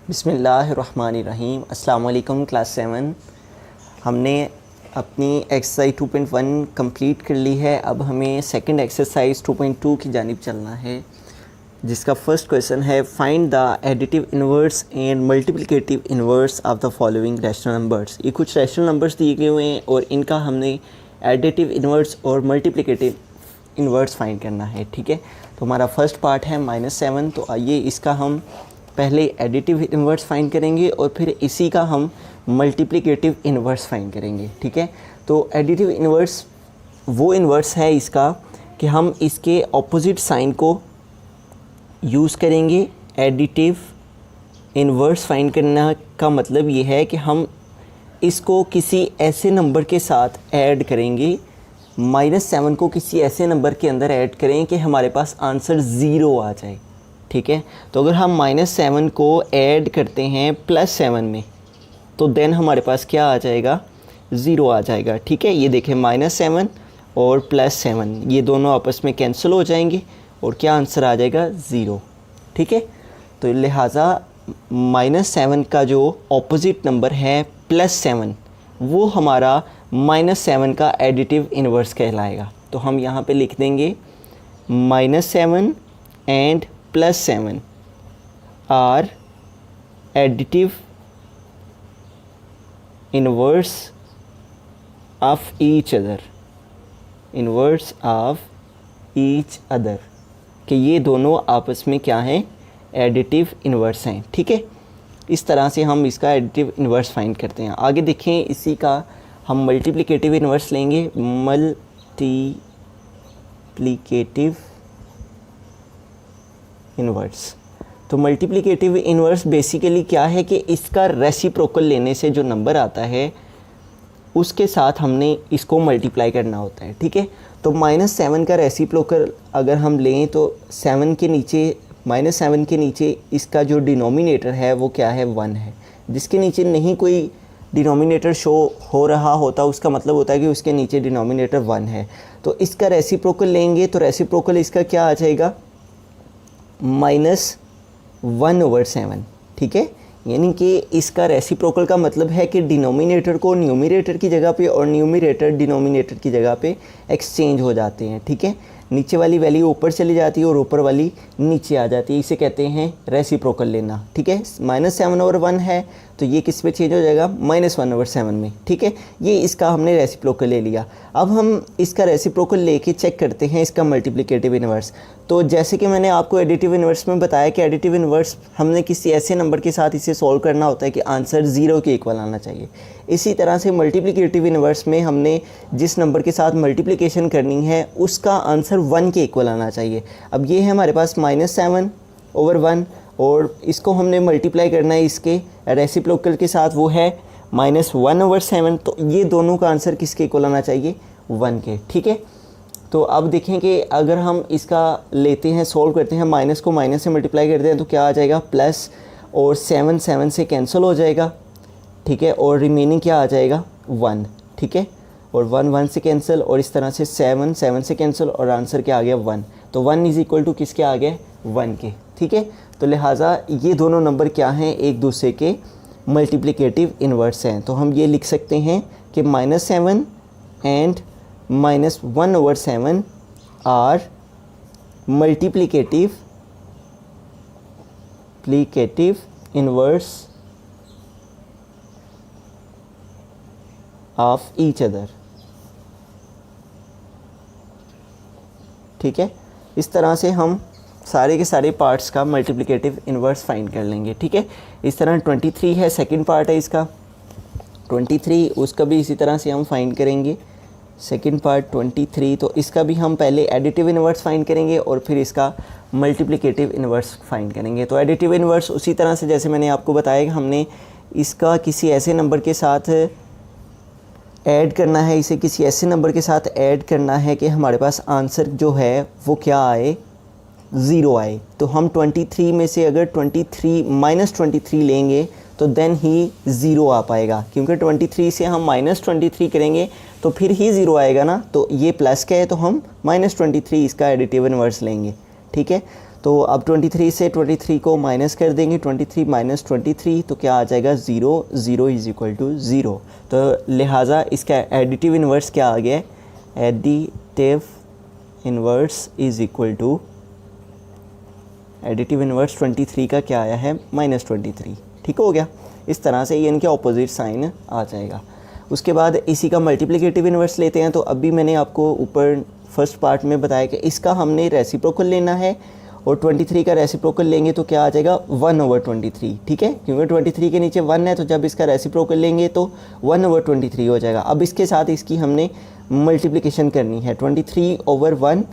बिस्मिल्लाहिर्रहमानिर्रहीम। अस्सलाम वालेकुम क्लास 7। हमने अपनी एक्सरसाइज 2.1 कंप्लीट कर ली है। अब हमें सेकंड एक्सरसाइज 2.2 की जानिब चलना है, जिसका फर्स्ट क्वेश्चन है find the additive inverse and multiplicative inverse of the following rational numbers. ये कुछ रैशनल नंबर्स दिए गए हुए हैं और इनका हमने एडिटिव इन्वर्स और मल्टीप्लिकेटिव इन्वर्स फाइंड करना है। ठीक है, तो हमारा फर्स्ट पार्ट है -7। तो आइए इसका हम पहले एडिटिव इन्वर्स फाइंड करेंगे और फिर इसी का हम मल्टीप्लिकेटिव इन्वर्स फाइंड करेंगे। ठीक है, तो एडिटिव इन्वर्स वो इन्वर्स है इसका कि हम इसके ऑपोजिट साइन को यूज़ करेंगे। एडिटिव इन्वर्स फाइंड करना का मतलब ये है कि हम इसको किसी ऐसे नंबर के साथ ऐड करेंगे, -7 को किसी ऐसे नंबर के अंदर ऐड करें कि हमारे पास आंसर 0 आ जाए। ठीक है, तो अगर हम -7 को ऐड करते हैं +7 में तो देन हमारे पास क्या आ जाएगा, 0 आ जाएगा। ठीक है, ये देखें -7 और +7 ये दोनों आपस में कैंसिल हो जाएंगे और क्या आंसर आ जाएगा, 0। ठीक है, तो लिहाजा -7 का जो ऑपोजिट नंबर है +7 वो हमारा -7 का एडिटिव इन्वर्स कहलाएगा। तो हम यहाँ पे लिख देंगे -7 and +7 are additive inverse of each other, inverse of each other, कि ये दोनों आपस में क्या हैं, एडिटिव इन्वर्स हैं। ठीक है, इस तरह से हम इसका एडिटिव इन्वर्स फाइंड करते हैं। आगे देखें, इसी का हम मल्टीप्लिकेटिव इन्वर्स लेंगे। मल्टीप्लिकेटिव इन्वर्स, तो मल्टीप्लिकेटिव इन्वर्स बेसिकली क्या है कि इसका रेसिप्रोकल लेने से जो नंबर आता है उसके साथ हमने इसको मल्टीप्लाई करना होता है। ठीक है, तो -7 का रेसिप्रोकल अगर हम लें तो 7 के नीचे, -7 के नीचे इसका जो डिनोमिनेटर है वो क्या है, 1 है। जिसके नीचे नहीं कोई डिनोमिनेटर शो हो रहा होता उसका मतलब होता है कि उसके नीचे डिनोमिनेटर 1 है। तो इसका रेसिप्रोकल लेंगे तो रेसिप्रोकल इसका क्या आ जाएगा, -1/7। ठीक है, यानी कि इसका रेसिप्रोकल का मतलब है कि डिनोमिनेटर को न्यूमरेटर की जगह पे और न्यूमरेटर डिनोमिनेटर की जगह पे एक्सचेंज हो जाते हैं। ठीक है, नीचे वाली वैल्यू ऊपर चली जाती है और ऊपर वाली नीचे आ जाती है, इसे कहते हैं रेसिप्रोकल लेना। ठीक है, -7/1 है तो ये किस पे चेंज हो जाएगा, -1/7 में। ठीक है, ये इसका हमने रेसिप्रोकल ले लिया। अब हम इसका रेसिप्रोकल लेके चेक करते हैं इसका मल्टीप्लिकेटिव इन्वर्स। तो जैसे कि मैंने आपको एडिटिव इन्वर्स में बताया कि एडिटिव इन्वर्स हमने किसी ऐसे नंबर के साथ इसे सॉल्व करना होता है कि आंसर 0 के इक्वल आना चाहिए। इसी तरह से मल्टीप्लिकेटिव इन्वर्स में हमने जिस नंबर के साथ मल्टीप्लिकेशन करनी है उसका आंसर 1 के इक्वल आना चाहिए। अब ये है हमारे पास -7/1 और इसको हमने मल्टीप्लाई करना है इसके रेसिप्रोकल के साथ, वो है -1/7। तो ये दोनों का आंसर किसके इक्वल आना चाहिए, 1 के। ठीक है, तो अब देखें कि अगर हम इसका लेते हैं, सॉल्व करते हैं, माइनस को माइनस से मल्टीप्लाई करते हैं तो क्या आ जाएगा, प्लस, और 7 से कैंसिल हो जाएगा। ठीक है, और रिमेनिंग क्या आ जाएगा, 1। ठीक है, और 1 से कैंसिल, और इस तरह से 7 से कैंसिल, और आंसर क्या आ गया, 1। तो 1 इज़ इक्वल टू किसके आ गया, 1 के। ठीक है, तो लिहाजा ये दोनों नंबर क्या हैं, एक दूसरे के मल्टीप्लिकेटिव इन्वर्स हैं। तो हम ये लिख सकते हैं कि -7 and -1/7 are multiplicative inverse of each other. ठीक है, इस तरह से हम सारे के सारे पार्ट्स का मल्टीप्लिकेटिव इन्वर्स फाइंड कर लेंगे। ठीक है, इस तरह 23 है, सेकंड पार्ट है इसका 23, उसका भी इसी तरह से हम फाइंड करेंगे। सेकंड पार्ट 23, तो इसका भी हम पहले एडिटिव इन्वर्स फाइंड करेंगे और फिर इसका मल्टीप्लिकेटिव इन्वर्स फाइंड करेंगे। तो एडिटिव इन्वर्स उसी तरह से जैसे मैंने आपको बताया कि हमने इसका किसी ऐसे नंबर के साथ ऐड करना है, इसे किसी ऐसे नंबर के साथ ऐड करना है कि हमारे पास आंसर जो है वो क्या आए, 0 आए। तो हम 23 में से अगर -23 लेंगे तो देन ही 0 आ पाएगा, क्योंकि 23 से हम -23 करेंगे तो फिर ही 0 आएगा ना। तो ये प्लस का है तो हम -23 इसका एडिटिव इन्वर्स लेंगे। ठीक है, तो अब 23 से 23 को माइनस कर देंगे, 23 माइनस 23 तो क्या आ जाएगा 0, 0 इज़ इक्वल टू 0। तो लिहाजा इसका एडिटिव इन्वर्स क्या आ गया है, additive inverse is equal to, additive inverse 23 का क्या आया है -23। ठीक हो गया। इस तरह से ये इनके ऑपोजिट साइन आ जाएगा। उसके बाद इसी का मल्टीप्लिकेटिव इन्वर्स लेते हैं। तो अभी मैंने आपको ऊपर फर्स्ट पार्ट में बताया कि इसका हमने रेसिप्रोकल लेना है और 23 का रेसिप्रोकल लेंगे तो क्या आ जाएगा 1/23। ठीक है, क्योंकि 23 के नीचे 1 है तो जब इसका रेसिप्रोकल लेंगे तो 1/23 हो जाएगा। अब इसके साथ इसकी हमने मल्टीप्लिकेशन करनी है 23/1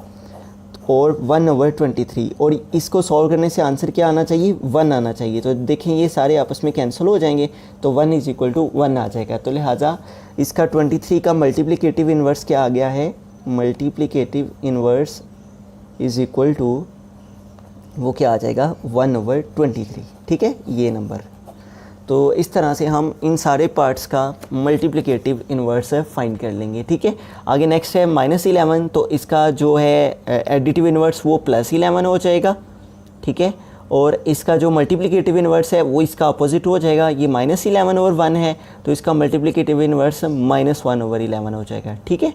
और 1/23, और इसको सॉल्व करने से आंसर क्या आना चाहिए 1 आना चाहिए। तो देखें ये सारे आपस में कैंसिल हो जाएंगे तो 1 इज़ इक्वल टू 1 आ जाएगा। तो लिहाजा इसका 23 का मल्टीप्लिकेटिव इन्वर्स क्या आ गया है, multiplicative inverse is equal to वो क्या आ जाएगा 1/23। ठीक है, ये नंबर। तो इस तरह से हम इन सारे पार्ट्स का मल्टीप्लिकेटिव इन्वर्स फाइंड कर लेंगे। ठीक है, आगे नेक्स्ट है -11। तो इसका जो है एडिटिव इन्वर्स वो +11 हो जाएगा। ठीक है, और इसका जो मल्टीप्लिकेटिव इन्वर्स है वो इसका अपोजिट हो जाएगा। ये -11/1 है तो इसका मल्टीप्लिकेटिव इन्वर्स -1/11 हो जाएगा। ठीक है,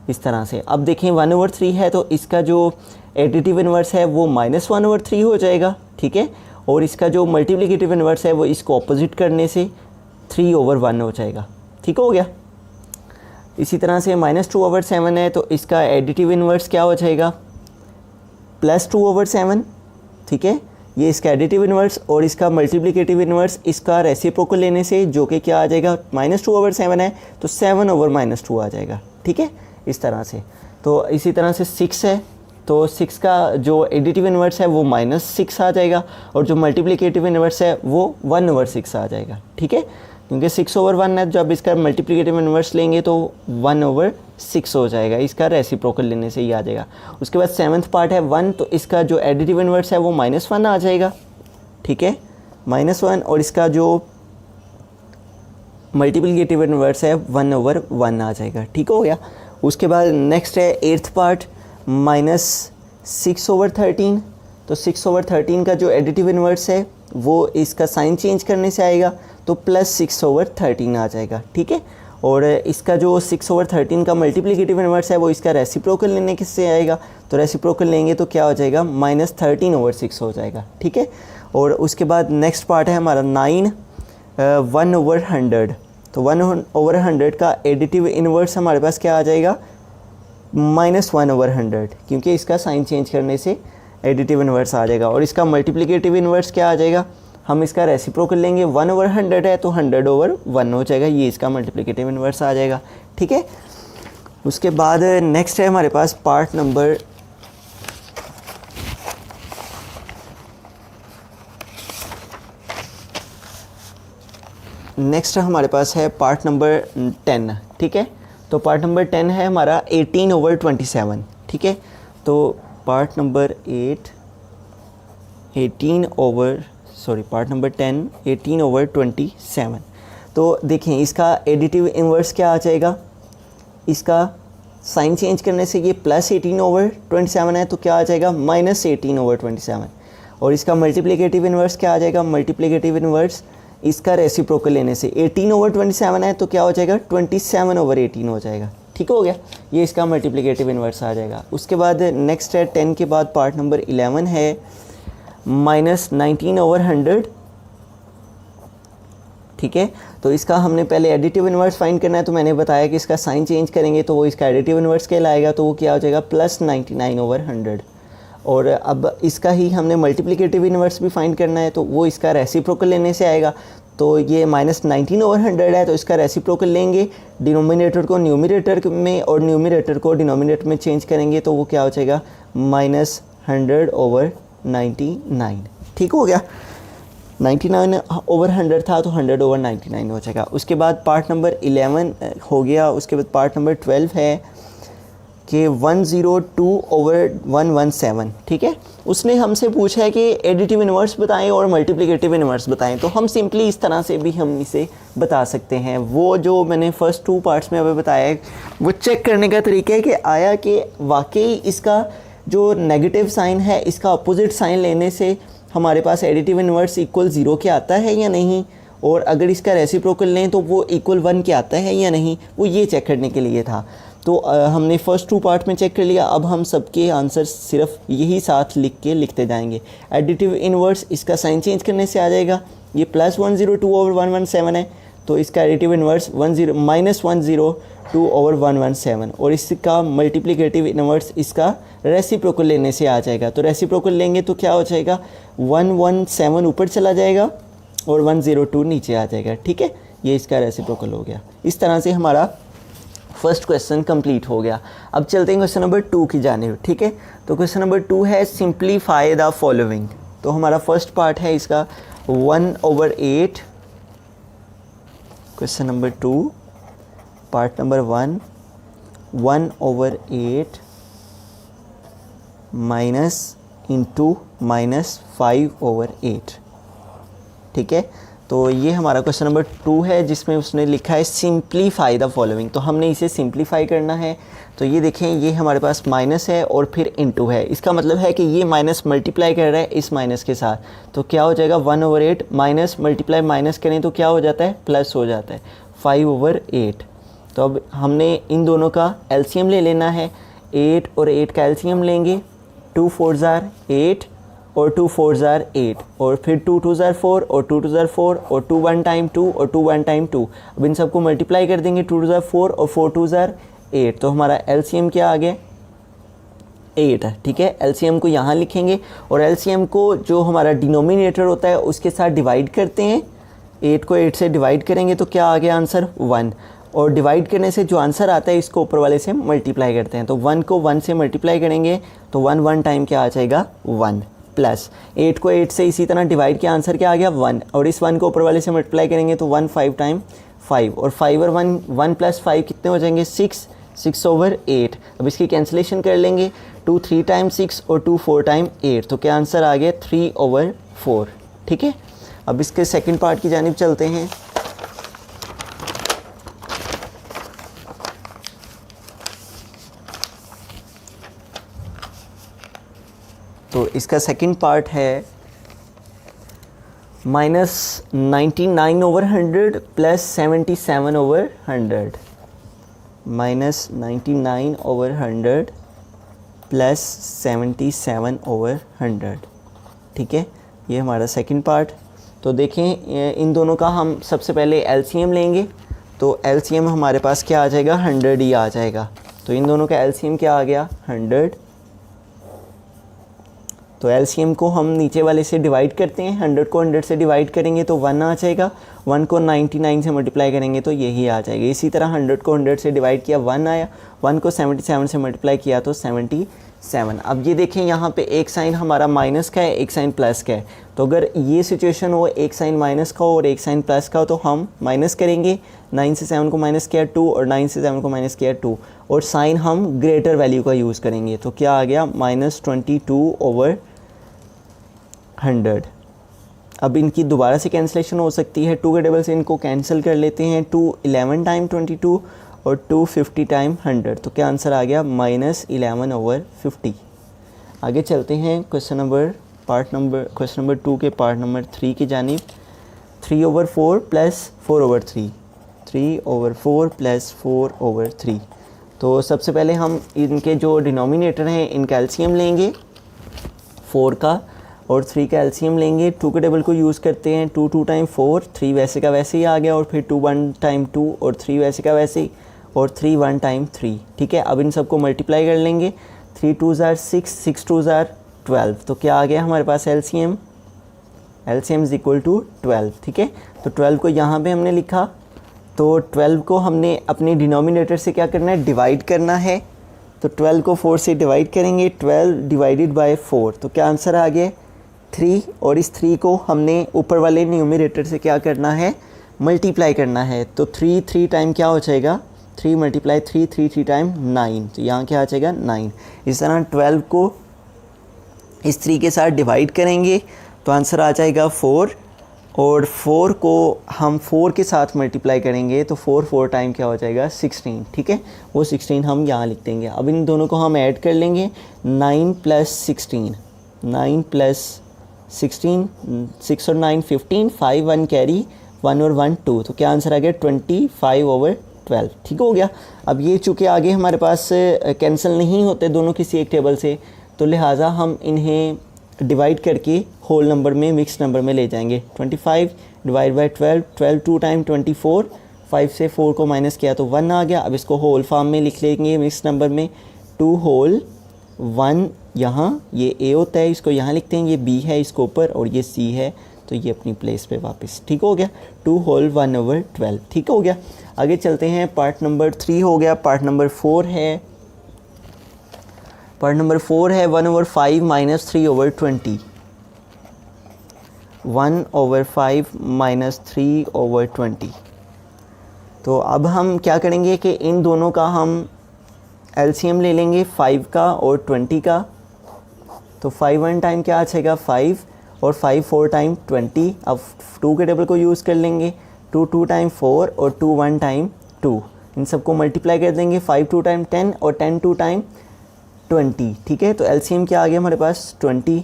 इस तरह से। अब देखें 1/3 है तो इसका जो एडिटिव इन्वर्स है वो -1/3 हो जाएगा। ठीक है, और इसका जो मल्टीप्लिकेटिव इन्वर्स है वो इसको ऑपोजिट करने से 3/1 हो जाएगा। ठीक हो गया। इसी तरह से -2/7 है तो इसका एडिटिव इन्वर्स क्या हो जाएगा +2/7। ठीक है, ये इसका एडिटिव इन्वर्स, और इसका मल्टीप्लिकेटिव इन्वर्स इसका रेसिप्रोकल लेने से जो कि क्या आ जाएगा -2/7 है तो 7/-2 आ जाएगा। ठीक है, इस तरह से। तो इसी तरह से 6 है तो 6 का जो एडिटिव इन्वर्स है वो -6 आ जाएगा, और जो मल्टीप्लिकेटिव इन्वर्स है वो 1/6 आ जाएगा। ठीक है, क्योंकि 6/1 है, जब इसका मल्टीप्लिकेटिव इन्वर्स लेंगे तो 1/6 हो जाएगा, इसका रेसिप्रोकल लेने से ही आ जाएगा। उसके बाद 7th पार्ट है 1, तो इसका जो एडिटिव इन्वर्स है वो -1 आ जाएगा। ठीक है, -1, और इसका जो मल्टीप्लिकेटिव इन्वर्स है 1/1 आ जाएगा। ठीक हो गया। उसके बाद नेक्स्ट है 8th पार्ट -6/13। तो 6/13 का जो एडिटिव इन्वर्स है वो इसका साइन चेंज करने से आएगा तो +6/13 आ जाएगा। ठीक है, और इसका जो 6/13 का मल्टीप्लिकेटिव इन्वर्स है वो इसका रेसिप्रोकल लेने से आएगा, तो रेसिप्रोकल लेंगे तो क्या हो जाएगा -13/6 हो जाएगा। ठीक है, और उसके बाद नेक्स्ट पार्ट है हमारा 9 1/100। तो 1/100 का एडिटिव इन्वर्स हमारे पास क्या आ जाएगा -1/100, क्योंकि इसका साइन चेंज करने से एडिटिव इन्वर्स आ जाएगा। और इसका मल्टीप्लिकेटिव इन्वर्स क्या आ जाएगा, हम इसका रेसिप्रोकल लेंगे 1/100 है तो 100/1 हो जाएगा, ये इसका मल्टीप्लिकेटिव इन्वर्स आ जाएगा। ठीक है, उसके बाद नेक्स्ट है हमारे पास पार्ट नंबर पार्ट नंबर 10। ठीक है, तो पार्ट नंबर 10 है हमारा 18/27। ठीक है, तो पार्ट नंबर 10 18/27। तो देखें इसका एडिटिव इन्वर्स क्या आ जाएगा, इसका साइन चेंज करने से ये +18/27 है तो क्या आ जाएगा -18/27, और इसका मल्टीप्लिकेटिव इन्वर्स क्या आ जाएगा, मल्टीप्लिकेटिव इन्वर्स इसका रेसिप्रोकल लेने से 18/27 है तो क्या हो जाएगा 27/18 हो जाएगा। ठीक हो गया, ये इसका मल्टीप्लिकेटिव इन्वर्स आ जाएगा। उसके बाद नेक्स्ट है 10 के बाद पार्ट नंबर 11 है -19/100। ठीक है, तो इसका हमने पहले एडिटिव इन्वर्स फाइंड करना है, तो मैंने बताया कि इसका साइन चेंज करेंगे तो वो इसका एडिटिव इन्वर्स कहलाएगा, तो वो क्या हो जाएगा +99/100। और अब इसका ही हमने मल्टीप्लिकेटिव इन्वर्स भी फाइंड करना है, तो वो इसका रेसिप्रोकल लेने से आएगा। तो ये -19/100 है तो इसका रेसिप्रोकल लेंगे, डिनोमिनेटर को न्यूमरेटर में और न्यूमरेटर को डिनोमिनेटर में चेंज करेंगे तो वो क्या हो जाएगा -100/99। ठीक हो गया, 99/100 था तो 100/99 हो जाएगा। उसके बाद पार्ट नंबर 11 हो गया। उसके बाद पार्ट नंबर 12 है कि 102/117। ठीक है, उसने हमसे पूछा है कि एडिटिव इन्वर्स बताएं और मल्टीप्लिकेटिव इन्वर्स बताएं, तो हम सिंपली इस तरह से भी हम इसे बता सकते हैं। वो जो मैंने फर्स्ट 2 पार्ट्स में अभी बताया है वो चेक करने का तरीका है कि आया कि वाकई इसका जो नेगेटिव साइन है इसका अपोजिट साइन लेने से हमारे पास एडिटिव इन्वर्स इक्वल 0 के आता है या नहीं, और अगर इसका रेसिप्रोकल लें तो वो इक्वल 1 के आता है या नहीं, वो ये चेक करने के लिए था। तो हमने फर्स्ट 2 पार्ट में चेक कर लिया। अब हम सबके आंसर सिर्फ यही साथ लिख के लिखते जाएंगे। एडिटिव इन्वर्स इसका साइन चेंज करने से आ जाएगा, ये +102/117 है, तो इसका एडिटिव इन्वर्स -102/117, और इसका मल्टीप्लिकेटिव इन्वर्स इसका रेसिप्रोकल लेने से आ जाएगा। तो रेसिप्रोकल लेंगे तो क्या हो जाएगा, 117 ऊपर चला जाएगा और 102 नीचे आ जाएगा। ठीक है, ये इसका रेसिप्रोकल हो गया। इस तरह से हमारा फर्स्ट क्वेश्चन कंप्लीट हो गया। अब चलते हैं क्वेश्चन नंबर 2 की जानिब। ठीक है, तो क्वेश्चन नंबर 2 है सिंप्लीफाई द फॉलोइंग। तो हमारा फर्स्ट पार्ट है इसका 1/8। Question number 2 part number 1, 1/8 minus into -5/8। ठीक है, तो ये हमारा क्वेश्चन नंबर 2 है जिसमें उसने लिखा है सिंप्लीफाई द फॉलोइंग। तो हमने इसे सिंप्लीफाई करना है। तो ये देखें, ये हमारे पास माइनस है और फिर इनटू है, इसका मतलब है कि ये माइनस मल्टीप्लाई कर रहा है इस माइनस के साथ। तो क्या हो जाएगा, 1/8 माइनस मल्टीप्लाई माइनस करें तो क्या हो जाता है, प्लस हो जाता है 5/8। तो अब हमने इन दोनों का एलसीएम ले लेना है। 8 और 8 का एलसीएम लेंगे, 2 4 8 और 2 4 8, और फिर 2 2 4 और 2 2 4 और 2 1 टाइम 2 और 2 1 टाइम 2। अब इन सबको मल्टीप्लाई कर देंगे, 2 2 4 और 4 2 8। तो हमारा एलसीएम क्या आ गया, 8 है। ठीक है, एलसीएम को यहाँ लिखेंगे और एलसीएम को जो हमारा डिनोमिनेटर होता है उसके साथ डिवाइड करते हैं। 8 को 8 से डिवाइड करेंगे तो क्या आ गया आंसर, 1। और डिवाइड करने से जो आंसर आता है इसको ऊपर वाले से मल्टीप्लाई करते हैं। तो 1 को 1 से मल्टीप्लाई करेंगे तो 1 1 टाइम क्या आ जाएगा, 1, प्लस 8 को 8 से इसी तरह डिवाइड किया, आंसर क्या आ गया, 1। और इस 1 को ऊपर वाले से मल्टीप्लाई करेंगे तो 1 5 टाइम 5, और 5 और 1 + 5 कितने हो जाएंगे, 6/8। अब इसकी कैंसिलेशन कर लेंगे, 2 3 टाइम 6 और 2 4 टाइम 8। तो क्या आंसर आ गया, 3/4। ठीक है, अब इसके सेकंड पार्ट की जानिब चलते हैं। तो इसका सेकंड पार्ट है -99/100 + 77/100, -99/100 + 77/100। ठीक है, ये हमारा सेकंड पार्ट। तो देखें, इन दोनों का हम सबसे पहले एलसीएम लेंगे। तो एलसीएम हमारे पास क्या आ जाएगा, 100 ही आ जाएगा। तो इन दोनों का एलसीएम क्या आ गया, 100। तो एलसीएम को हम नीचे वाले से डिवाइड करते हैं, 100 को 100 से डिवाइड करेंगे तो 1 आ जाएगा, 1 को 99 से मल्टीप्लाई करेंगे तो यही आ जाएगा। इसी तरह 100 को 100 से डिवाइड किया, 1 आया, 1 को 77 से मल्टीप्लाई किया तो 77। अब ये देखें, यहाँ पे एक साइन हमारा माइनस का है, एक साइन प्लस का है। तो अगर ये सिचुएशन हो, एक साइन माइनस का हो और एक साइन प्लस का हो, तो हम माइनस करेंगे। 9 से 7 को माइनस किया 2 और 9 से 7 को माइनस किया 2, और साइन हम ग्रेटर वैल्यू का यूज़ करेंगे। तो क्या आ गया, -22/100। अब इनकी दोबारा से कैंसिलेशन हो सकती है, 2 के टेबल से इनको कैंसिल कर लेते हैं। 2 11 टाइम 22 और 2 50 टाइम 100। तो क्या आंसर आ गया, -11/50। आगे चलते हैं क्वेश्चन नंबर 2 के पार्ट नंबर 3 की जानिब। 3/4 + 4/3, 3/4 + 4/3। तो सबसे पहले हम इनके जो डिनोमिनेटर हैं इनका एलसीएम लेंगे, 4 का और 3 का एलसीएम लेंगे। 2 के टेबल को यूज़ करते हैं, 2 2 टाइम 4, 3 वैसे का वैसे ही आ गया, और फिर 2 1 टाइम 2 और 3 वैसे का वैसे ही, और 3 1 टाइम 3। ठीक है, अब इन सबको मल्टीप्लाई कर लेंगे। 3 2 6, 6 2 12। तो क्या आ गया हमारे पास LCM, LCM is equal to 12। ठीक है, तो 12 को यहाँ पे हमने लिखा। तो 12 को हमने अपने डिनोमिनेटर से क्या करना है, डिवाइड करना है। तो 12 को 4 से डिवाइड करेंगे, 12 डिवाइडेड बाय 4। तो क्या आंसर आ गया, 3। और इस 3 को हमने ऊपर वाले न्यूमरेटर से क्या करना है, मल्टीप्लाई करना है। तो 3 3 टाइम क्या हो जाएगा, 3 × 3 3 3 टाइम 9। तो यहाँ क्या आ जाएगा, 9। इस तरह 12 को इस 3 के साथ डिवाइड करेंगे तो आंसर आ जाएगा 4। और 4 को हम 4 के साथ मल्टीप्लाई करेंगे तो 4 टाइम क्या हो जाएगा 16, ठीक है। वो 16 हम यहाँ लिख देंगे। अब इन दोनों को हम ऐड कर लेंगे, 9 + 16, 9 + 16, 6 और 9 15, 5 1 कैरी, 1 और 1 2, तो क्या आंसर आ गया 25/12, ठीक हो गया। अब ये चूँकि आगे हमारे पास कैंसिल नहीं होते दोनों किसी एक टेबल से, तो लिहाजा हम इन्हें डिवाइड करके होल नंबर में, मिक्स नंबर में ले जाएंगे। 25 / 12, 12 2 टाइम 24, 5 से 4 को माइनस किया तो 1 आ गया। अब इसको होल फॉर्म में लिख लेंगे मिक्स नंबर में, 2 होल 1 यहाँ, ये a होता है, इसको यहाँ लिखते हैं, ये b है इसको ऊपर और ये c है, तो ये अपनी प्लेस पे वापस, ठीक हो गया। 2 होल 1/12, ठीक हो गया। आगे चलते हैं, पार्ट नंबर 3 हो गया। पार्ट नंबर 4 है, पार्ट नंबर 4 है 1/5 - 3/20, 1/5 - 3/20। तो अब हम क्या करेंगे कि इन दोनों का हम एलसीएम ले लेंगे, 5 का और 20 का। तो 5 1 टाइम क्या आ जाएगा 5, और 5 4 टाइम 20। अब 2 के टेबल को यूज़ कर लेंगे, 2 2 टाइम 4 और 2 1 टाइम 2, इन सबको मल्टीप्लाई कर देंगे, 5 2 टाइम 10 और 10 2 टाइम 20, ठीक है। तो एलसीएम क्या आ गया हमारे पास 20,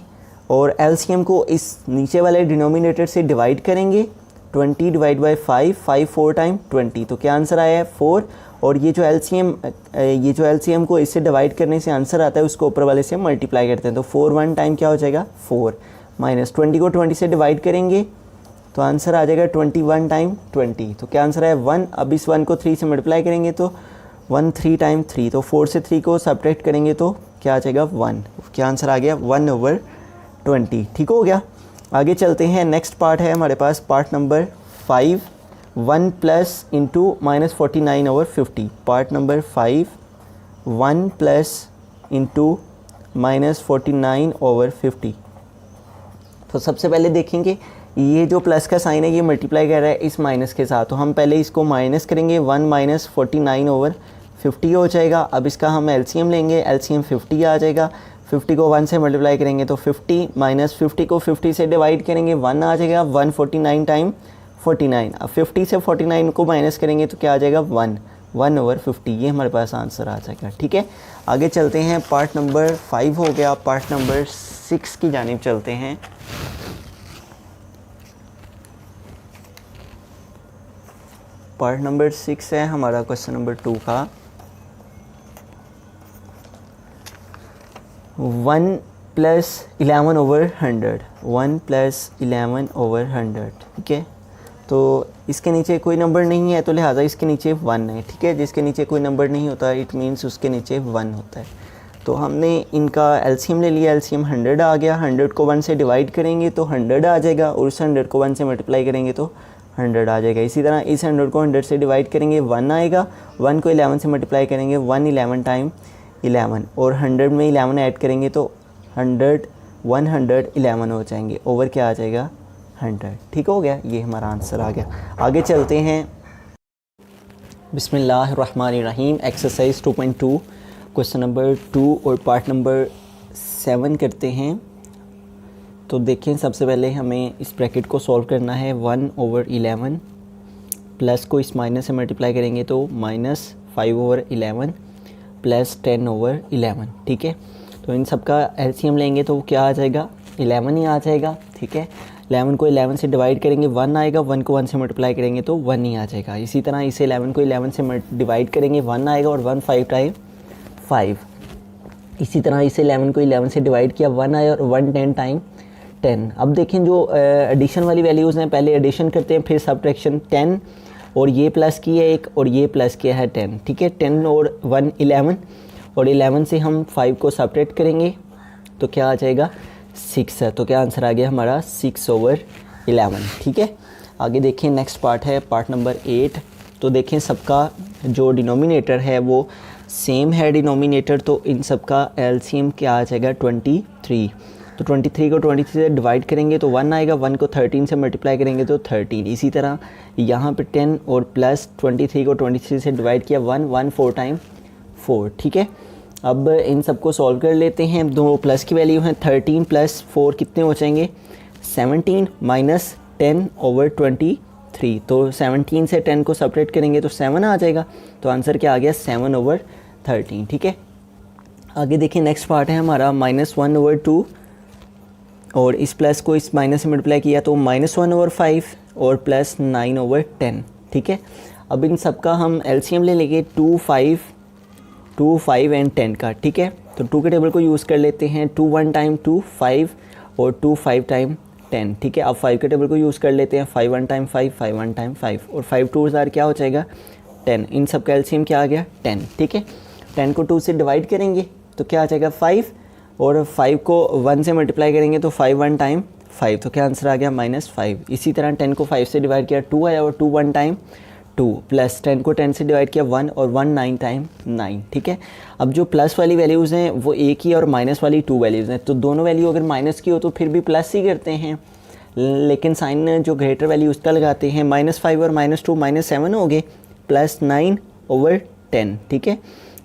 और एलसीएम को इस नीचे वाले डिनोमिनेटर से डिवाइड करेंगे, 20 / 5, 5 4 टाइम 20, तो क्या आंसर आया है 4। और ये जो एलसीएम को इससे डिवाइड करने से आंसर आता है, उसको ऊपर वाले से मल्टीप्लाई करते हैं, तो 4 1 टाइम क्या हो जाएगा 4, माइनस 20 को 20 से डिवाइड करेंगे तो आंसर आ जाएगा 21 टाइम 20, तो क्या आंसर है 1। अब इस 1 को 3 से मल्टीप्लाई करेंगे तो 1 3 टाइम 3, तो 4 से 3 को सब्ट्रैक्ट करेंगे तो क्या आ जाएगा 1, क्या आंसर आ गया 1/20, ठीक हो गया। आगे चलते हैं, नेक्स्ट पार्ट है हमारे पास part number 5, 1 plus into -49/50। Part number 5, 1 plus into -49/50। तो सबसे पहले देखेंगे ये जो प्लस का साइन है ये मल्टीप्लाई कर रहा है इस माइनस के साथ, तो हम पहले इसको माइनस करेंगे, 1 - 49/50 हो जाएगा। अब इसका हम एलसीएम लेंगे, एलसीएम 50 आ जाएगा, 50 को 1 से मल्टीप्लाई करेंगे तो 50, माइनस 50 को 50 से डिवाइड करेंगे 1 आ जाएगा, 149 टाइम 49। अब 50 से 49 को माइनस करेंगे तो क्या आ जाएगा 1/50, ये हमारे पास आंसर आ जाएगा, ठीक है। आगे चलते हैं, पार्ट नंबर 5 हो गया, पार्ट नंबर 6 की जानिब चलते हैं। पार्ट नंबर 6 है हमारा क्वेश्चन नंबर 2 का, 1 + 11/100, 1 + 11/100, ठीक है। तो इसके नीचे कोई नंबर नहीं है तो लिहाजा इसके नीचे 1 है, ठीक है। जिसके नीचे कोई नंबर नहीं होता इट मीन्स उसके नीचे 1 होता है। तो हमने इनका एलसीएम ले लिया, एलसीएम 100 आ गया, 100 को 1 से डिवाइड करेंगे तो 100 आ जाएगा, और उस 100 को 1 से मल्टीप्लाई करेंगे तो 100 आ जाएगा। इसी तरह इस 100 को 100 से डिवाइड करेंगे 1 आएगा, 1 को 11 से मल्टीप्लाई करेंगे 1 11 टाइम 11, और 100 में 11 ऐड करेंगे तो 111 हो जाएंगे, ओवर क्या आ जाएगा 100, ठीक हो गया, ये हमारा आंसर आ गया। आगे चलते हैं, बिस्मिल्लाहिर्रहमानिर्रहीम, एक्सरसाइज 2.2 क्वेश्चन नंबर 2 और पार्ट नंबर 7 करते हैं। तो देखें, सबसे पहले हमें इस ब्रैकेट को सॉल्व करना है, 1/11 प्लस को इस माइनस से मल्टीप्लाई करेंगे तो -5/11 प्लस 10/11, ठीक है। तो इन सब का एलसीएम लेंगे तो क्या आ जाएगा 11 ही आ जाएगा, ठीक है। 11 को 11 से डिवाइड करेंगे 1 आएगा, 1 को 1 से मल्टीप्लाई करेंगे तो 1 ही आ जाएगा। इसी तरह इसे 11 को 11 से डिवाइड करेंगे 1 आएगा, और 1 5 टाइम 5। इसी तरह इसे 11 को 11 से डिवाइड किया 1 आया, और 1 10 टाइम 10। अब देखें जो एडिशन वाली वैल्यूज़ हैं, पहले एडिशन करते हैं फिर सब्ट्रैक्शन। 10 और ये प्लस किया है एक, और ये प्लस किया है 10, ठीक है। 10 और 1 11, और 11 से हम 5 को सब्ट्रैक्ट करेंगे तो क्या आ जाएगा 6 है, तो क्या आंसर आ गया हमारा 6/11, ठीक है। आगे देखें, नेक्स्ट पार्ट है पार्ट नंबर 8। तो देखें सबका जो डिनोमिनेटर है वो सेम है डिनोमिनेटर, तो इन सब का एलसीएम क्या आ जाएगा 23। तो 23 को 23 से डिवाइड करेंगे तो 1 आएगा, 1 को 13 से मल्टीप्लाई करेंगे तो 13। इसी तरह यहाँ पे 10 और प्लस 23 को 23 से डिवाइड किया 1 4 टाइम 4, ठीक है। अब इन सबको सॉल्व कर लेते हैं, दो प्लस की वैल्यू हैं, 13 + 4 कितने हो जाएंगे 17, माइनस 10/23। तो 17 से 10 को सेपरेट करेंगे तो 7 आ जाएगा, तो आंसर क्या आ गया 7/13। ठीक है, आगे देखिए नेक्स्ट पार्ट है हमारा -1/2 और इस प्लस को इस माइनस से मल्टीप्लाई किया तो -1/5 और प्लस 9/10। ठीक है, अब इन सब का हम एलसीएम ले लेंगे 2, 5 एंड 10 का। ठीक है, तो 2 के टेबल को यूज़ कर लेते हैं, 2 1 टाइम 2 5 और 2 5 टाइम 10। ठीक है, अब 5 के टेबल को यूज़ कर लेते हैं, 5 1 टाइम 5, 5 1 टाइम 5 और 5 2 क्या हो जाएगा 10। इन सब का एलसीएम क्या आ गया 10। ठीक है, 10 को 2 से डिवाइड करेंगे तो क्या आ जाएगा 5 और 5 को 1 से मल्टीप्लाई करेंगे तो 5 1 टाइम 5, तो क्या आंसर आ गया -5। इसी तरह 10 को 5 से डिवाइड किया 2 आया और 2 1 टाइम 2 प्लस 10 को 10 से डिवाइड किया 1 और 1 9 टाइम 9। ठीक है, अब जो प्लस वाली वैल्यूज़ हैं वो एक ही और माइनस वाली 2 वैल्यूज़ हैं, तो दोनों वैल्यू अगर माइनस की हो तो फिर भी प्लस ही करते हैं, लेकिन साइन जो ग्रेटर वैल्यू उसका लगाते हैं। -5 और -2 -7 हो गए, प्लस 9/10। ठीक है,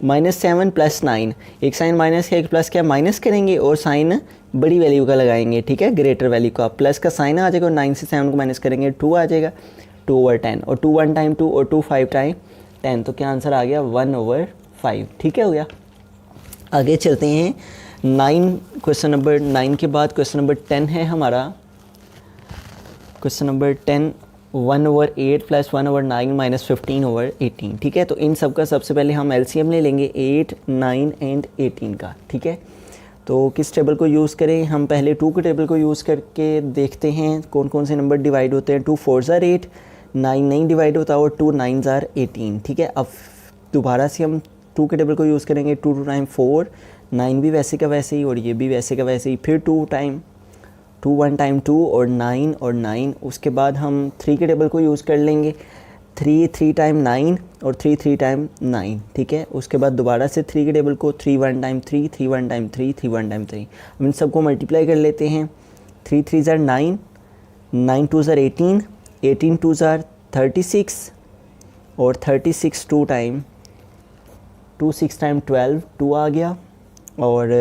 -7 प्लस 9, एक साइन माइनस का एक प्लस क्या माइनस करेंगे और साइन बड़ी वैल्यू का लगाएंगे। ठीक है, ग्रेटर वैल्यू का प्लस का साइन आ जाएगा और 9 से 7 को माइनस करेंगे 2 आ जाएगा, 2/10 और 2 1 टाइम 2 और 2 5 टाइम 10, तो क्या आंसर आ गया 1/5। ठीक है, हो गया। आगे चलते हैं 9, क्वेश्चन नंबर 9 के बाद क्वेश्चन नंबर 10 है हमारा। Question number 10 1/8 plus 1/9 minus 15/18। ठीक है, तो इन सब का सबसे पहले हम एलसीएम ले लेंगे 8, 9 एंड 18 का। ठीक है, तो किस टेबल को यूज़ करें, हम पहले 2 के टेबल को यूज़ करके देखते हैं कौन कौन से नंबर डिवाइड होते हैं। 2 4 8, 9 नहीं डिवाइड होता और 2 9 18। ठीक है, अब दोबारा से हम 2 के टेबल को यूज़ करेंगे, 2 2 टाइम 4, 9 भी वैसे का वैसे ही और ये भी वैसे का वैसे ही, फिर 2 1 टाइम 2 और 9। उसके बाद हम 3 के टेबल को यूज़ कर लेंगे, 3 3 टाइम 9 और 3 3 टाइम 9। ठीक है, उसके बाद दोबारा से 3 के टेबल को 3 1 टाइम 3, 3 1 टाइम 3, 3 1 टाइम 3। हम इन सबको मल्टीप्लाई कर लेते हैं, 3 3 9, 9 2 18, 18 2 36 और 36 2 टाइम 2 6 टाइम 12, 2 आ गया और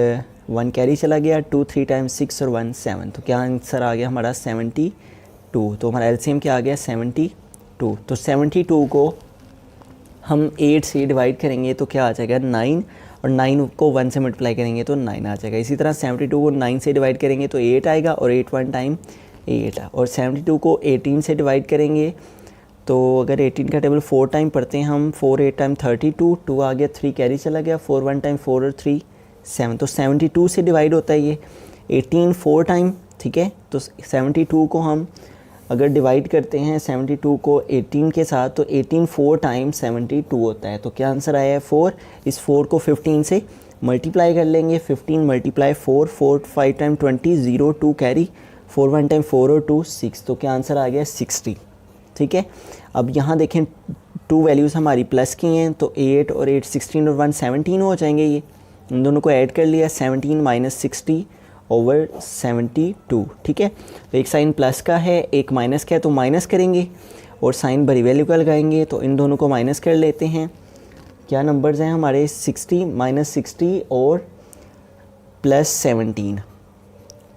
1 कैरी चला गया, 2 3 टाइम 6 और 1 7, तो क्या आंसर आ गया हमारा 72। तो हमारा एलसीएम क्या आ गया 72। तो 72 को हम 8 से डिवाइड करेंगे तो क्या आ जाएगा 9 और 9 को 1 से मल्टीप्लाई करेंगे तो 9 आ जाएगा। इसी तरह 72 को 9 से डिवाइड करेंगे तो 8 आएगा और 8 1 टाइम 8 और 72 को 18 से डिवाइड करेंगे तो अगर 18 का टेबल 4 टाइम पढ़ते हैं हम, 4 8 टाइम 32, 2 आ गया, 3 कैरी चला गया, 4 1 टाइम 4 और 3 7, तो 72 से डिवाइड होता है ये 18 4 टाइम। ठीक है, तो 72 को हम अगर डिवाइड करते हैं 72 को 18 के साथ तो 18 4 टाइम 72 होता है, तो क्या आंसर आया है 4। इस 4 को 15 से मल्टीप्लाई कर लेंगे, 15 मल्टीप्लाई 4, 4 5 टाइम 20, 0 2 कैरी, 4 1 टाइम 4 और 2 6, तो क्या आंसर आ गया 60। ठीक है, अब यहाँ देखें 2 वैल्यूज़ हमारी प्लस की हैं तो 8 और 8 16 और 1 17 हो जाएंगे, ये इन दोनों को ऐड कर लिया, 17 माइनस 60/72। ठीक है, तो एक साइन प्लस का है एक माइनस का है तो माइनस करेंगे और साइन बड़ी वैल्यू का लगाएंगे, तो इन दोनों को माइनस कर लेते हैं। क्या नंबर्स हैं हमारे 60 माइनस 60 और प्लस 17।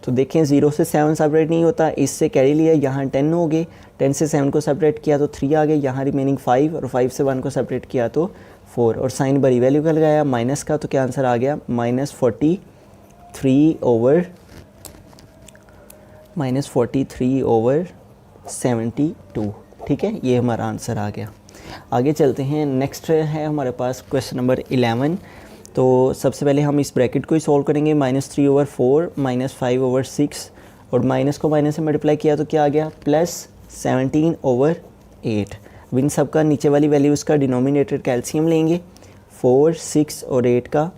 तो देखें 0 से 7 सेपरेट नहीं होता, इससे कैरी लिया, यहाँ 10 हो गए, 10 से 7 को सेपरेट किया तो 3 आ गए, यहाँ रिमेनिंग 5 और 5 से 1 को सेपरेट किया तो 4 और साइन बड़ी वैल्यू का लगाया माइनस का, तो क्या आंसर आ गया -43/72। ठीक है, ये हमारा आंसर आ गया। आगे चलते हैं, नेक्स्ट है हमारे पास क्वेश्चन नंबर 11। तो सबसे पहले हम इस ब्रैकेट को ही सॉल्व करेंगे, -3/4 -5/6 और माइनस को माइनस से मल्टीप्लाई किया तो क्या आ गया +17/8। अब इन सब का नीचे वाली वैल्यूज़ का डिनोमिनेटर कैल्शियम लेंगे, 4 6 और 8 का।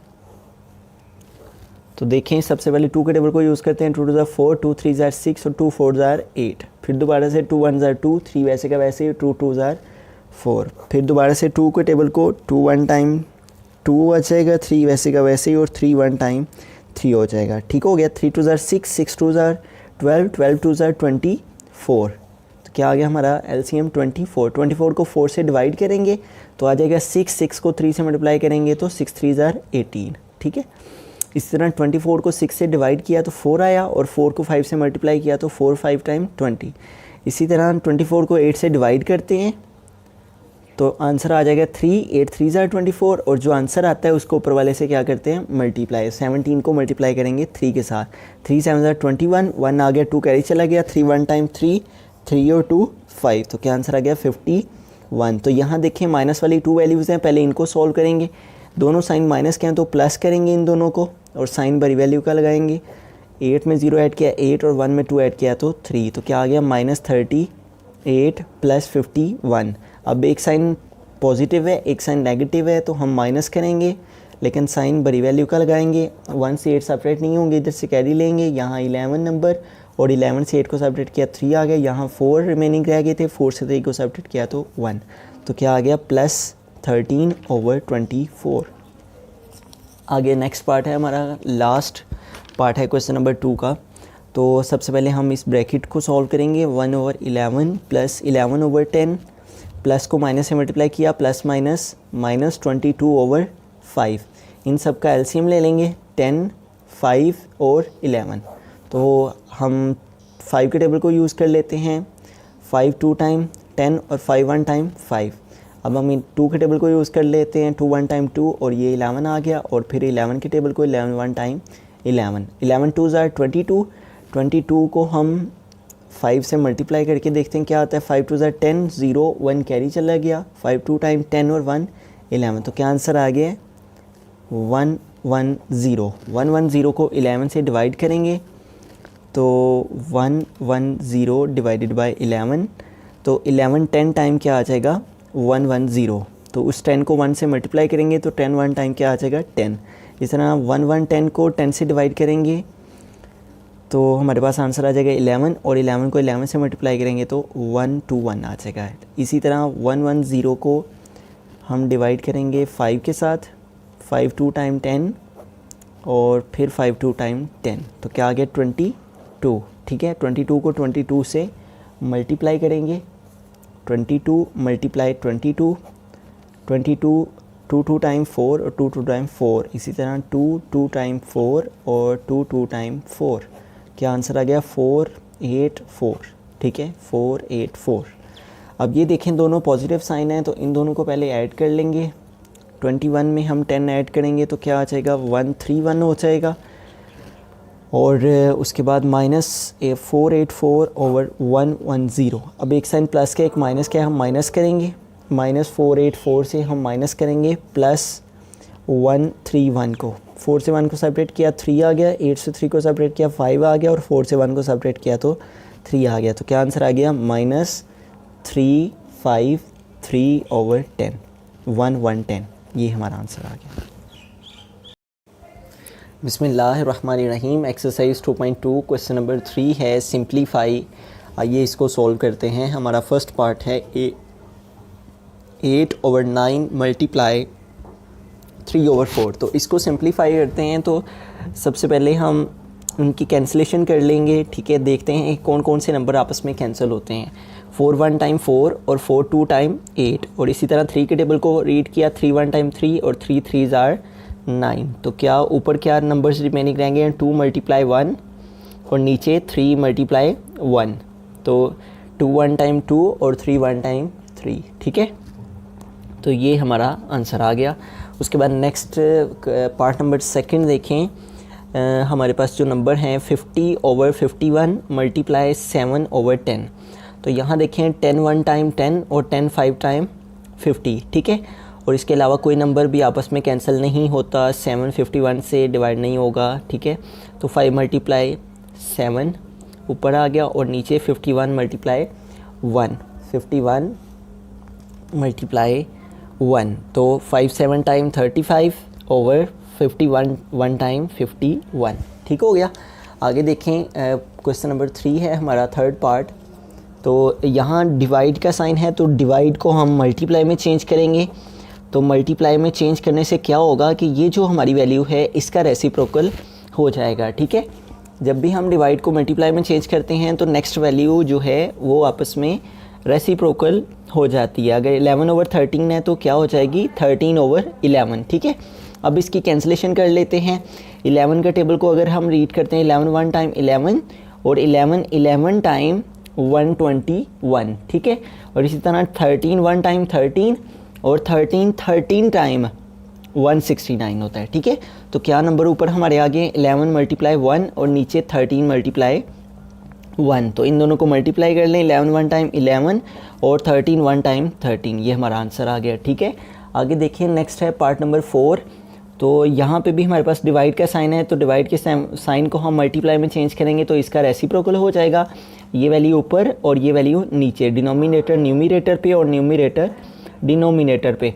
तो देखें सबसे पहले 2 के टेबल को यूज़ करते हैं, 2 2 4, 2 3 6 और 2 4 8। फिर दोबारा से 2 1 2, 3 वैसे का वैसे, 2 2 4। फिर दोबारा से 2 के टेबल को 2 1 टाइम 2 आ जाएगा, 3 वैसे का वैसे ही और 3 1 टाइम 3 हो जाएगा। ठीक हो गया, 3 2 6, 6 2 12, 12 2 24। तो क्या आ गया हमारा एलसीएम 24। 24 को 4 से डिवाइड करेंगे तो आ जाएगा 6, 6 को 3 से मल्टीप्लाई करेंगे तो 6 3 18। ठीक है, इस तरह 24 को 6 से डिवाइड किया तो 4 आया और 4 को 5 से मल्टीप्लाई किया तो 4 5 टाइम 20। इसी तरह 24 को 8 से डिवाइड करते हैं तो आंसर आ जाएगा 3, 8 3 ज़ार 24, और जो आंसर आता है उसको ऊपर वाले से क्या करते हैं मल्टीप्लाई, 17 को मल्टीप्लाई करेंगे 3 के साथ, 3 7 ज़ार 21, 1 आ गया, 2 कैरी चला गया, 3 1 टाइम 3, 3 और 2 5, तो क्या आंसर आ गया 51। तो यहाँ देखें माइनस वाली 2 वैल्यूज़ हैं, पहले इनको सॉल्व करेंगे, दोनों साइन माइनस के हैं तो प्लस करेंगे इन दोनों को और साइन बड़ी वैल्यू का लगाएंगे। 8 में 0 ऐड किया 8 और 1 में 2 ऐड किया तो 3, तो क्या आ गया -38 प्लस 51। अब एक साइन पॉजिटिव है एक साइन नेगेटिव है तो हम माइनस करेंगे, लेकिन साइन बड़ी वैल्यू का लगाएंगे। 1 से 8 सेपरेट नहीं होंगे, इधर से कैरी लेंगे, यहाँ 11 नंबर, और 11 से 8 को सेपरेट किया 3 आ गया, यहाँ 4 रिमेनिंग रह गए थे, 4 से 3 को सेपरेट किया तो 1, तो क्या आ गया +13/24। आगे नेक्स्ट पार्ट है हमारा, लास्ट पार्ट है क्वेश्चन नंबर 2 का। तो सबसे पहले हम इस ब्रैकेट को सॉल्व करेंगे, 1/11 प्लस 11/10, प्लस को माइनस से मल्टीप्लाई किया, प्लस माइनस -22/5, इन सब का एलसीएम ले लेंगे, 10 5 और 11। तो हम 5 के टेबल को यूज़ कर लेते हैं, 5 2 टाइम 10 और 5 1 टाइम 5। अब हम 2 के टेबल को यूज़ कर लेते हैं, 2 1 टाइम 2 और ये 11 आ गया, और फिर 11 के टेबल को 11 1 टाइम 11, 11 2 ज़ार 22, 22 को हम 5 से मल्टीप्लाई करके देखते हैं क्या आता है, 5 2 ज़ार 10, 0 1 कैरी चला गया, 5 2 टाइम 10 और 1 11, तो क्या आंसर आ गया 110। 110 को 11 से डिवाइड करेंगे तो 110 डिवाइडेड बाय 11, तो 11 10 टाइम क्या आ जाएगा 110, तो उस 10 को 1 से मल्टीप्लाई करेंगे तो 10 1 टाइम क्या आ जाएगा 10। इस तरह 1110 को 10 से डिवाइड करेंगे तो हमारे पास आंसर आ जाएगा 11, और 11 को 11 से मल्टीप्लाई करेंगे तो 121 आ जाएगा। इसी तरह 110 को हम डिवाइड करेंगे 5 के साथ, 5 2 टाइम 10 और फिर 5 2 टाइम 10, तो क्या आ गया 22, ठीक है। 22 को 22 से मल्टीप्लाई करेंगे, 22 मल्टीप्लाई 22, 22 2 2 टाइम 4 और 2 2 टाइम 4, इसी तरह 2 2 टाइम 4 और 2 2 टाइम 4, क्या आंसर आ गया 484, ठीक है 484। अब ये देखें दोनों पॉजिटिव साइन है तो इन दोनों को पहले ऐड कर लेंगे, 21 में हम 10 ऐड करेंगे तो क्या आ जाएगा 131 हो जाएगा, और उसके बाद -484/110। अब एक साइन प्लस का एक माइनस का हम माइनस करेंगे, -484 से हम माइनस करेंगे +131 को, 4 से 1 को सेपरेट किया 3 आ गया, 8 से 3 को सेपरेट किया 5 आ गया, और 4 से 1 को सेपरेट किया तो 3 आ गया, तो क्या आंसर आ गया -353/10, 110, ये हमारा आंसर आ गया। बिस्मिल्लाहिर्रहमानिर्रहीम। एक्सरसाइज 2.2 क्वेश्चन नंबर 3 है सिंप्लीफाई। आइए इसको सॉल्व करते हैं। हमारा फर्स्ट पार्ट है 8/9 मल्टीप्लाई 3/4। तो इसको सिंप्लीफाई करते हैं तो सबसे पहले हम उनकी कैंसिलेशन कर लेंगे, ठीक है। देखते हैं कौन कौन से नंबर आपस में कैंसिल होते हैं। 4 1 टाइम 4 और 4 2 टाइम 8, और इसी तरह 3 के टेबल को रीड किया, 3 1 टाइम 3 और 3 3 ज़ार 9, तो क्या ऊपर क्या नंबर्स रिमेनिंग रहेंगे 2 मल्टीप्लाई 1 और नीचे 3 मल्टीप्लाई 1, तो 2 1 टाइम 2 और 3 1 टाइम 3, ठीक है। तो ये हमारा आंसर आ गया। उसके बाद नेक्स्ट पार्ट नंबर सेकंड देखें। हमारे पास जो नंबर हैं 50/51 मल्टीप्लाई 7/10, तो यहाँ देखें 10 1 टाइम 10 और 10 5 टाइम 50, ठीक है। और इसके अलावा कोई नंबर भी आपस में कैंसिल नहीं होता, 7 51 से डिवाइड नहीं होगा, ठीक है। तो 5 मल्टीप्लाई 7 ऊपर आ गया, और नीचे 51 मल्टीप्लाई 1, 51 मल्टीप्लाई 1, तो 5 7 टाइम 35 ओवर 51 1 टाइम 51, ठीक हो गया। आगे देखें क्वेश्चन नंबर 3 है हमारा थर्ड पार्ट। तो यहाँ डिवाइड का साइन है, तो डिवाइड को हम मल्टीप्लाई में चेंज करेंगे। तो मल्टीप्लाई में चेंज करने से क्या होगा कि ये जो हमारी वैल्यू है इसका रेसिप्रोकल हो जाएगा, ठीक है। जब भी हम डिवाइड को मल्टीप्लाई में चेंज करते हैं तो नेक्स्ट वैल्यू जो है वो आपस में रेसिप्रोकल हो जाती है। अगर 11/13 है तो क्या हो जाएगी 13/11, ठीक है। अब इसकी कैंसिलेशन कर लेते हैं। 11 का टेबल को अगर हम रीड करते हैं 11 1 टाइम 11 और 11 11 टाइम 121, ठीक है। और इसी तरह 13 1 टाइम 13 और 13 टाइम 169 होता है, ठीक है। तो क्या नंबर ऊपर हमारे आगे 11 मल्टीप्लाई 1 और नीचे 13 मल्टीप्लाई 1, तो इन दोनों को मल्टीप्लाई कर लें, 11 1 टाइम 11 और 13 1 टाइम 13, ये हमारा आंसर आ गया, ठीक है। आगे देखिए नेक्स्ट है पार्ट नंबर 4। तो यहाँ पे भी हमारे पास डिवाइड का साइन है, तो डिवाइड के साइन को हम मल्टीप्लाई में चेंज करेंगे तो इसका रेसिप्रोकल हो जाएगा, ये वैल्यू ऊपर और ये वैल्यू नीचे, डिनोमिनेटर न्यूमरेटर पे और न्यूमरेटर डिनोमिनेटर पे।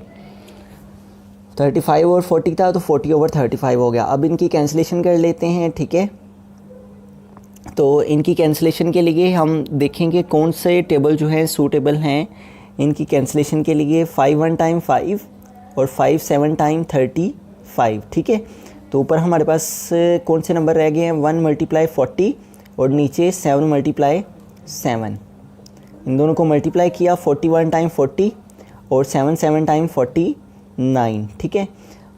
35 और 40 था तो 40 ओवर 35 हो गया। अब इनकी कैंसिलेशन कर लेते हैं, ठीक है। तो इनकी कैंसिलेशन के लिए हम देखेंगे कौन से टेबल जो है सूटेबल हैं इनकी कैंसिलेशन के लिए। 5 1 टाइम 5 और 5 7 टाइम 35, ठीक है। तो ऊपर हमारे पास कौन से नंबर रह गए हैं, 1 मल्टीप्लाई 40 और नीचे 7 मल्टीप्लाई 7। इन दोनों को मल्टीप्लाई किया, 41 टाइम 40 और 7 7 टाइम 49, ठीक है।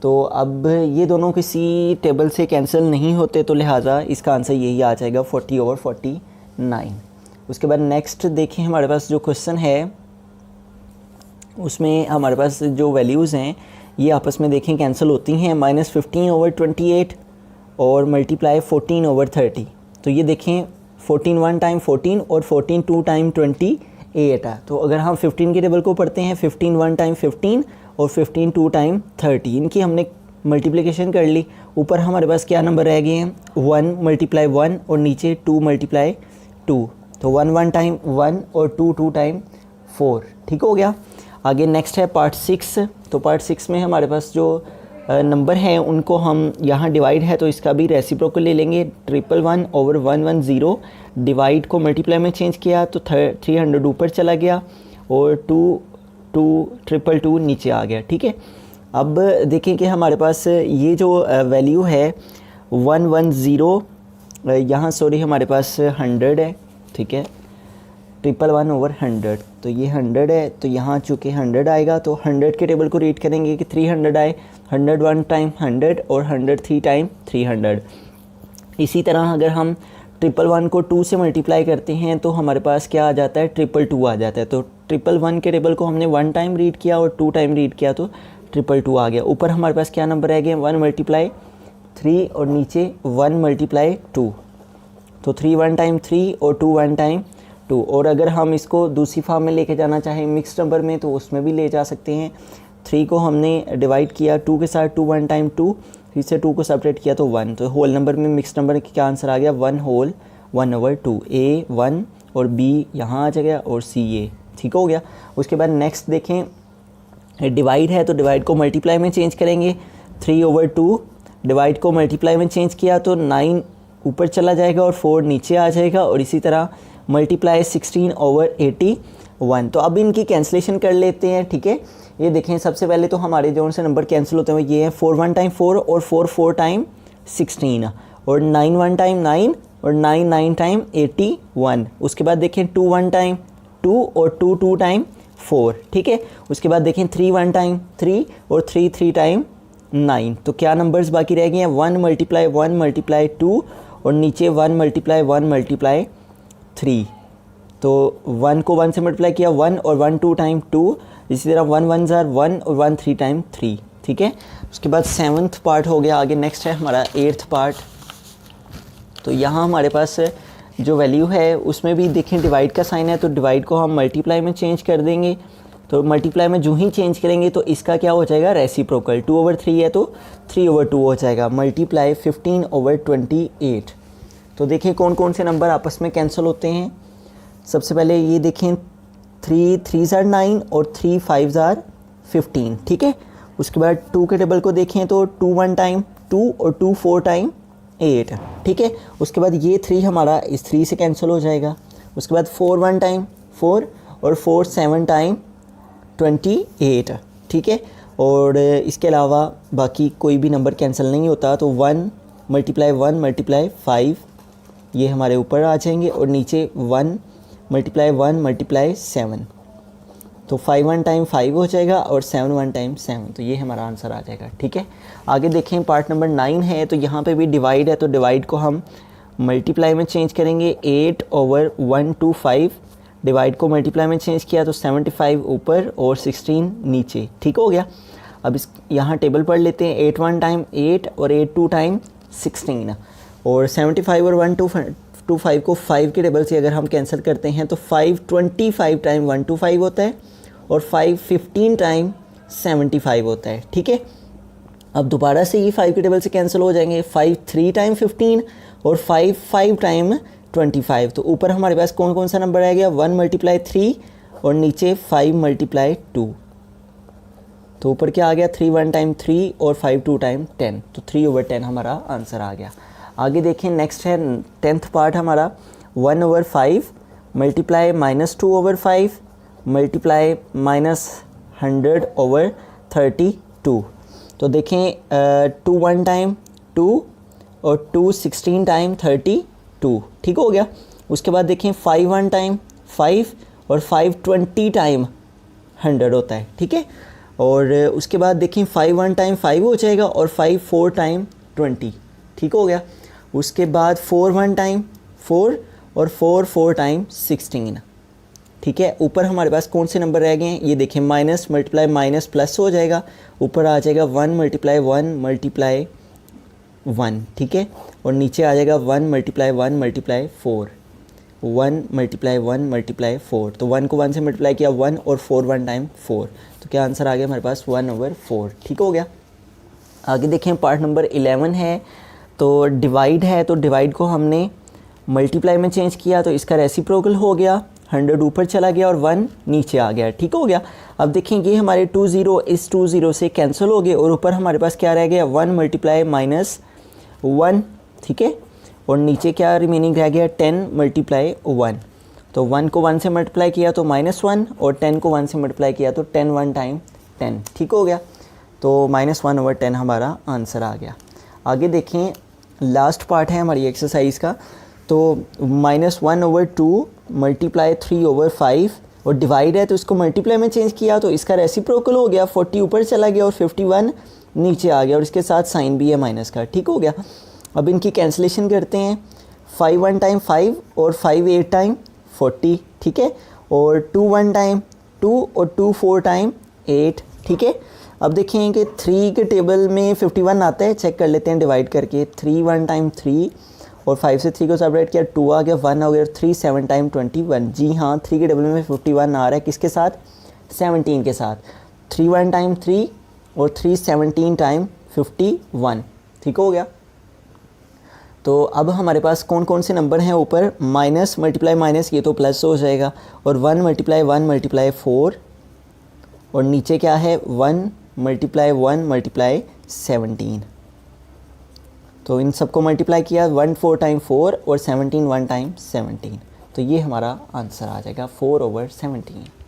तो अब ये दोनों किसी टेबल से कैंसिल नहीं होते, तो लिहाजा इसका आंसर यही आ जाएगा 40 ओवर 49। उसके बाद नेक्स्ट देखिए हमारे पास जो क्वेश्चन है उसमें हमारे पास जो वैल्यूज़ हैं ये आपस में देखें कैंसिल होती हैं। -15 ओवर 28 और मल्टीप्लाई 14 ओवर 30। तो ये देखें 14 1 टाइम 14 और 14 2 टाइम 28 है। तो अगर हम 15 के टेबल को पढ़ते हैं, 15 1 टाइम 15 और 15 2 टाइम 30, इनकी हमने मल्टीप्लिकेशन कर ली। ऊपर हमारे पास क्या नंबर रह गए हैं, 1 मल्टीप्लाई 1 और नीचे 2 मल्टीप्लाई 2। तो 1 1 टाइम 1 और 2 2 टाइम 4, ठीक हो गया। आगे नेक्स्ट है पार्ट 6। तो पार्ट 6 में हमारे पास जो नंबर हैं उनको हम यहाँ डिवाइड है तो इसका भी रेसिप्रोकल ले लेंगे। 111 ओवर 110, डिवाइड को मल्टीप्लाई में चेंज किया तो 300 ऊपर चला गया और 2 2 नीचे आ गया, ठीक है। अब देखें कि हमारे पास ये जो वैल्यू है 110, यहाँ सॉरी हमारे पास 100 है, ठीक है। 111 ओवर 100, तो ये 100 है, तो यहाँ चूँकि 100 आएगा तो 100 के टेबल को रीड करेंगे कि 300 आए, 101 टाइम 100 और 103 टाइम 300। इसी तरह अगर हम 111 को 2 से मल्टीप्लाई करते हैं तो हमारे पास क्या आ जाता है, 222 आ जाता है। तो 111 के टेबल को हमने 1 टाइम रीड किया और 2 टाइम रीड किया तो 222 आ गया। ऊपर हमारे पास क्या नंबर रह गए, 1 मल्टीप्लाई 3 और नीचे 1 मल्टीप्लाई 2। तो 3 1 टाइम 3 और 2 1 टाइम 2। और अगर हम इसको दूसरी फॉर्म में लेके जाना चाहें मिक्स्ड नंबर में तो उसमें भी ले जा सकते हैं। 3 को हमने डिवाइड किया 2 के साथ, 2 1 टाइम 2, फिर से 2 को सेपरेट किया तो 1। तो होल नंबर में मिक्स्ड नंबर क्या आंसर आ गया, 1 होल 1 ओवर 2। A 1 और B यहाँ आ जाएगा और C A, ठीक हो गया। उसके बाद नेक्स्ट देखें, डिवाइड है तो डिवाइड को मल्टीप्लाई में चेंज करेंगे। 3 ओवर 2, डिवाइड को मल्टीप्लाई में चेंज किया तो 9 ऊपर चला जाएगा और 4 नीचे आ जाएगा। और इसी तरह मल्टीप्लाई 16 ओवर 81। तो अब इनकी कैंसिलेशन कर लेते हैं, ठीक है। ये देखें सबसे पहले तो हमारे जो से नंबर कैंसिल होते हैं ये हैं 4 1 टाइम 4 और 4 4 टाइम 16 और 9 1 टाइम 9 और 9 9 टाइम 81। उसके बाद देखें 2 1 टाइम 2 और 2 2 टाइम 4, ठीक है। उसके बाद देखें 3 1 टाइम 3 और 3 3 टाइम 9। तो क्या नंबर्स बाकी रह गए हैं, 1 मल्टीप्लाई 2 और नीचे 1 मल्टीप्लाई 3। तो 1 को 1 से मल्टीप्लाई किया 1 और 1 2 टाइम 2, इसी तरह 1 1 ज़ार 1 और 1 3 टाइम 3, ठीक है। उसके बाद 7th पार्ट हो गया। आगे नेक्स्ट है हमारा 8th पार्ट। तो यहाँ हमारे पास जो वैल्यू है उसमें भी देखें डिवाइड का साइन है तो डिवाइड को हम मल्टीप्लाई में चेंज कर देंगे। तो मल्टीप्लाई में जो ही चेंज करेंगे तो इसका क्या हो जाएगा, रेसिप्रोकल। 2 ओवर 3 है तो 3 ओवर 2 हो जाएगा। Multiply 15 over 28। तो देखिए कौन कौन से नंबर आपस में कैंसिल होते हैं। सबसे पहले ये देखें 3 3 ज़ार 9 और 3 5 ज़ार 15, ठीक है। उसके बाद 2 के टेबल को देखें तो 2 1 टाइम 2 और 2 4 टाइम 8, ठीक है। उसके बाद ये 3 हमारा इस 3 से कैंसिल हो जाएगा। उसके बाद 4 1 टाइम 4 और 4 7 टाइम 28, ठीक है। और इसके अलावा बाकी कोई भी नंबर कैंसिल नहीं होता। तो 1 मल्टीप्लाई 5 ये हमारे ऊपर आ जाएंगे और नीचे 1 मल्टीप्लाई 7। तो 5 1 टाइम 5 हो जाएगा और 7 1 टाइम 7। तो ये हमारा आंसर आ जाएगा, ठीक है। आगे देखें पार्ट नंबर 9 है। तो यहाँ पे भी डिवाइड है तो डिवाइड को हम मल्टीप्लाई में चेंज करेंगे 8/125, डिवाइड को मल्टीप्लाई में चेंज किया तो 75 ऊपर और 16 नीचे। ठीक हो गया। अब इस यहाँ टेबल पढ़ लेते हैं। 8 1 टाइम 8 और 8 2 टाइम 16, और 75 और 125 को 5 के टेबल से अगर हम कैंसिल करते हैं तो 525 टाइम 125 होता है और 515 टाइम 75 होता है। ठीक है। अब दोबारा से ये 5 के टेबल से कैंसिल हो जाएंगे। 5 3 टाइम 15 और 5 5 टाइम 25। तो ऊपर हमारे पास कौन कौन सा नंबर आ गया? 1 × 3 और नीचे 5 × 2। तो ऊपर क्या आ गया? 3 1 टाइम 3 और 5 2 टाइम 10। तो 3/10 हमारा आंसर आ गया। आगे देखें, नेक्स्ट है 10th पार्ट हमारा 1/5 मल्टीप्लाई -2/5 मल्टीप्लाई -100/32। तो देखें 2 1 टाइम 2 और 2 16 टाइम 32। ठीक हो गया। उसके बाद देखें 5 1 टाइम 5 और 5 20 टाइम 100 होता है। ठीक है। और उसके बाद देखें 5 1 टाइम 5 हो जाएगा और 5 4 टाइम 20। ठीक हो गया। उसके बाद 4 1 टाइम 4 और 4 4 टाइम 16। ठीक है। ऊपर हमारे पास कौन से नंबर रह गए हैं? ये देखें, माइनस मल्टीप्लाई माइनस प्लस हो जाएगा, ऊपर आ जाएगा 1 × 1 × 1। ठीक है। और नीचे आ जाएगा 1 × 1 × 4, 1 × 1 × 4। तो 1 को 1 से मल्टीप्लाई किया 1 और 4 1 टाइम 4। तो क्या आंसर आ गया हमारे पास? 1/4। ठीक हो गया। आगे देखें, पार्ट नंबर 11 है। तो डिवाइड है, तो डिवाइड को हमने मल्टीप्लाई में चेंज किया तो इसका रेसिप्रोकल हो गया, 100 ऊपर चला गया और 1 नीचे आ गया। ठीक हो गया। अब देखें, ये हमारे 2 0 इस 2 0 से कैंसिल हो गए और ऊपर हमारे पास क्या रह गया? 1 × -1। ठीक है। और नीचे क्या रिमेनिंग रह गया? 10 × 1। तो 1 को 1 से मल्टीप्लाई किया तो -1 और 10 को 1 से मल्टीप्लाई किया तो 10 1 टाइम 10। ठीक हो गया। तो -1/10 हमारा आंसर आ गया। आगे देखें, लास्ट पार्ट है हमारी एक्सरसाइज का। तो -1/2 मल्टीप्लाई 3/5 और डिवाइड है तो इसको मल्टीप्लाई में चेंज किया तो इसका रेसिप्रोकल हो गया, 40 ऊपर चला गया और 51 नीचे आ गया और इसके साथ साइन भी है माइनस का। ठीक हो गया। अब इनकी कैंसिलेशन करते हैं। 5 1 टाइम 5 और 5 8 टाइम 40। ठीक है। और 2 1 टाइम 2 और 2 4 टाइम 8। ठीक है। अब देखें कि 3 के टेबल में 51 आता है, चेक कर लेते हैं डिवाइड करके। 3 1 टाइम 3 और 5 से 3 को सेपरेट किया, 2 आ गया, 1 हो गया, 3 7 टाइम 21। जी हाँ, 3 के टेबल में 51 आ रहा है, किसके साथ? 17 के साथ। 3 1 टाइम 3 और 3 17 टाइम 51। ठीक हो गया। तो अब हमारे पास कौन कौन से नंबर हैं? ऊपर माइनस मल्टीप्लाई माइनस, ये तो प्लस हो जाएगा, और 1 × 1 × 4, और नीचे क्या है? 1 × 1 × 17। तो इन सबको मल्टीप्लाई किया, 1 4 टाइम 4 और 17 1 टाइम 17। तो ये हमारा आंसर आ जाएगा 4/17।